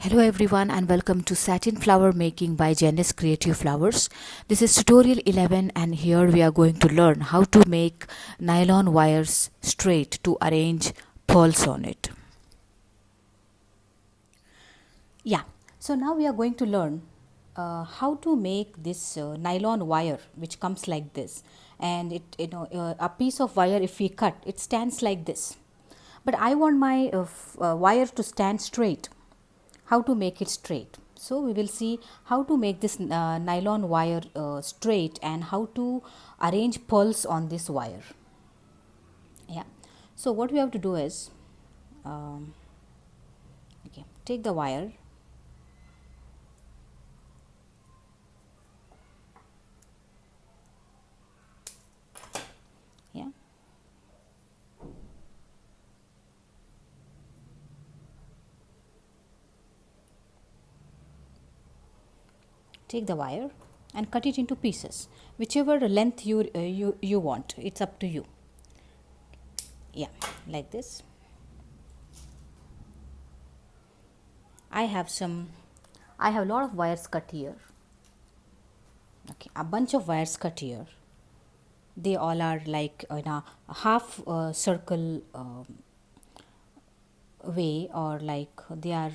Hello everyone and welcome to Satin Flower Making by Janice Creative Flowers. This is tutorial 11 and here we are going to learn how to make nylon wires straight to arrange pearls on it. Yeah, so now we are going to learn how to make this nylon wire which comes like this, and a piece of wire, if we cut, it stands like this. But I want my wire to stand straight. How to make it straight? So we will see how to make this nylon wire straight and how to arrange pearls on this wire. Yeah. So what we have to do is, okay, take the wire. Yeah. Take the wire and cut it into pieces, whichever length you want. It's up to you. Yeah, like this. I have a lot of wires cut here. Okay, a bunch of wires cut here. They all are like in a half circle way, or like they are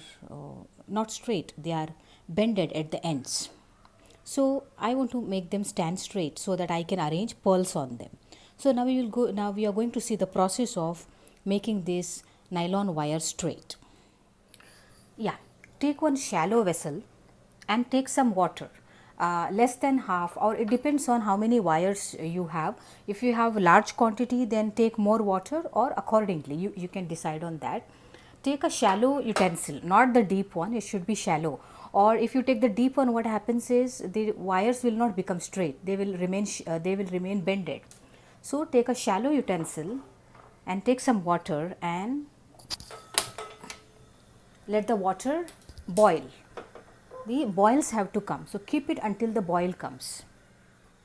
not straight, they are bended at the ends. So I want to make them stand straight so that I can arrange pearls on them. So now we are going to see the process of making this nylon wire straight. Yeah, take one shallow vessel and take some water, less than half, or it depends on how many wires you have. If you have large quantity, then take more water, or accordingly you can decide on that. Take a shallow utensil, not the deep one, it should be shallow. Or if you take the deep one, what happens is the wires will not become straight, they will remain bended. So take a shallow utensil and take some water and let the water boil. The boils have to come, so keep it until the boil comes.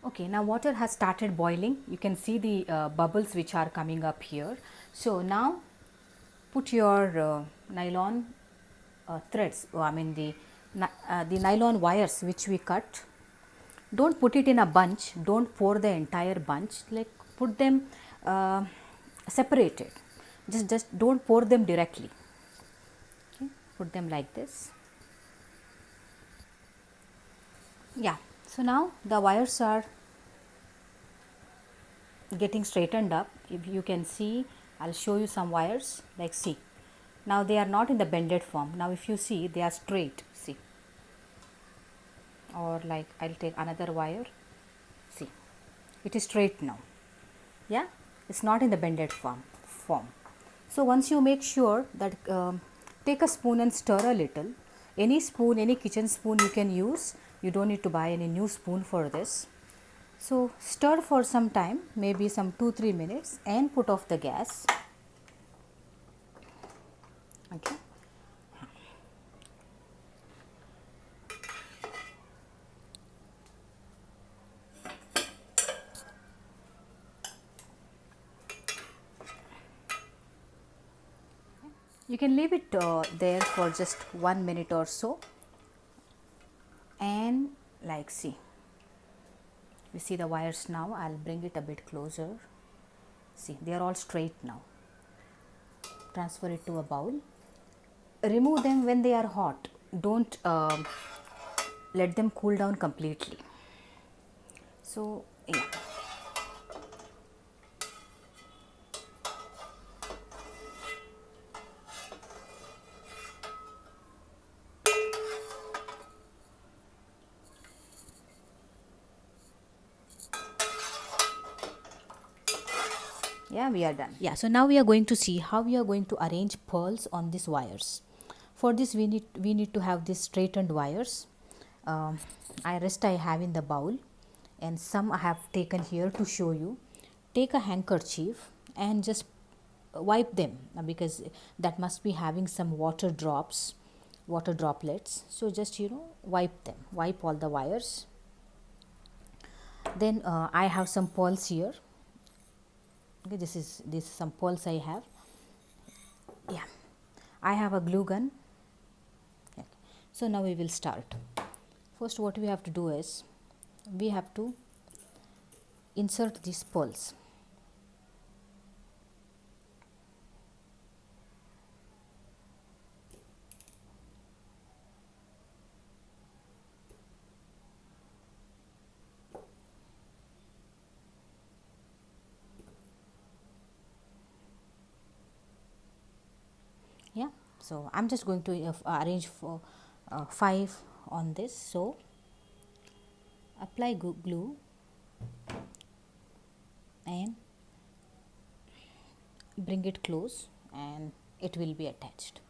Okay, now water has started boiling. You can see the bubbles which are coming up here. So now put your nylon threads, the nylon wires which we cut. Don't put it in a bunch, don't pour the entire bunch, like put them separated. Just don't pour them directly. Okay, put them like this. Yeah, so now the wires are getting straightened up. If you can see, I'll show you some wires, like see, now they are not in the bended form. Now if you see, they are straight, see, or like I'll take another wire, see, it is straight now. Yeah, it's not in the bended form. So once you make sure that, take a spoon and stir a little. Any spoon, any kitchen spoon you can use, you don't need to buy any new spoon for this. So stir for some time, maybe some 2-3 minutes, and put off the gas. Okay. You can leave it there for just 1 minute or so, and like see, you see the wires now. I'll bring it a bit closer. See, they are all straight now. Transfer it to a bowl. Remove them when they are hot. Don't let them cool down completely. So yeah. Yeah, we are done. Yeah, so now we are going to see how we are going to arrange pearls on these wires. For this we need to have these straightened wires. I have in the bowl, and some I have taken here to show you. Take a handkerchief and just wipe them, because that must be having some water droplets. So just wipe them, wipe all the wires. Then I have some pearls here. Okay, this is some pearls I have. Yeah, I have a glue gun. Okay. So now we will start. First what we have to do is we have to insert these pearls. Yeah, so I'm just going to arrange for 5 on this. So apply glue and bring it close and it will be attached.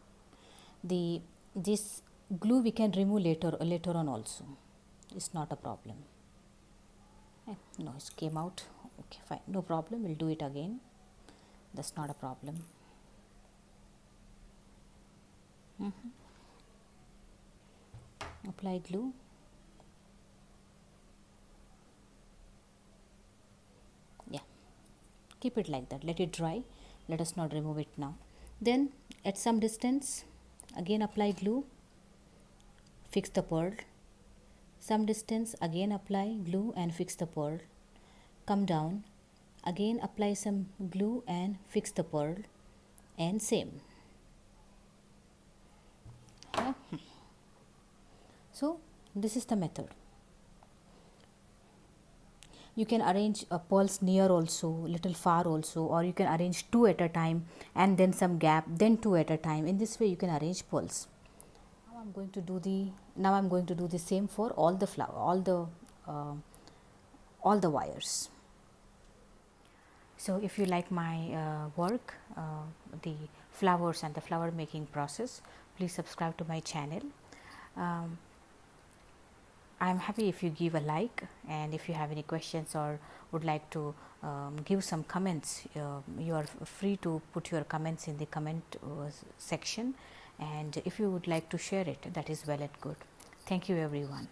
This glue we can remove later on also. It's not a problem. No, it came out. Okay, fine, no problem, we'll do it again. That's not a problem. Apply glue. Yeah, keep it like that, let it dry. Let us not remove it now. Then at some distance again apply glue, fix the pearl. Some distance again apply glue and fix the pearl. Come down, again apply some glue and fix the pearl, and same. Yeah. So this is the method. You can arrange pearls near also, little far also, or you can arrange 2 at a time and then some gap, then 2 at a time. In this way you can arrange pearls. Now I'm going to do the same for all the all the wires. So if you like my work, the flowers and the flower making process, please subscribe to my channel. I am happy if you give a like, and if you have any questions or would like to give some comments, you are free to put your comments in the comment section, and if you would like to share it, that is well and good. Thank you everyone.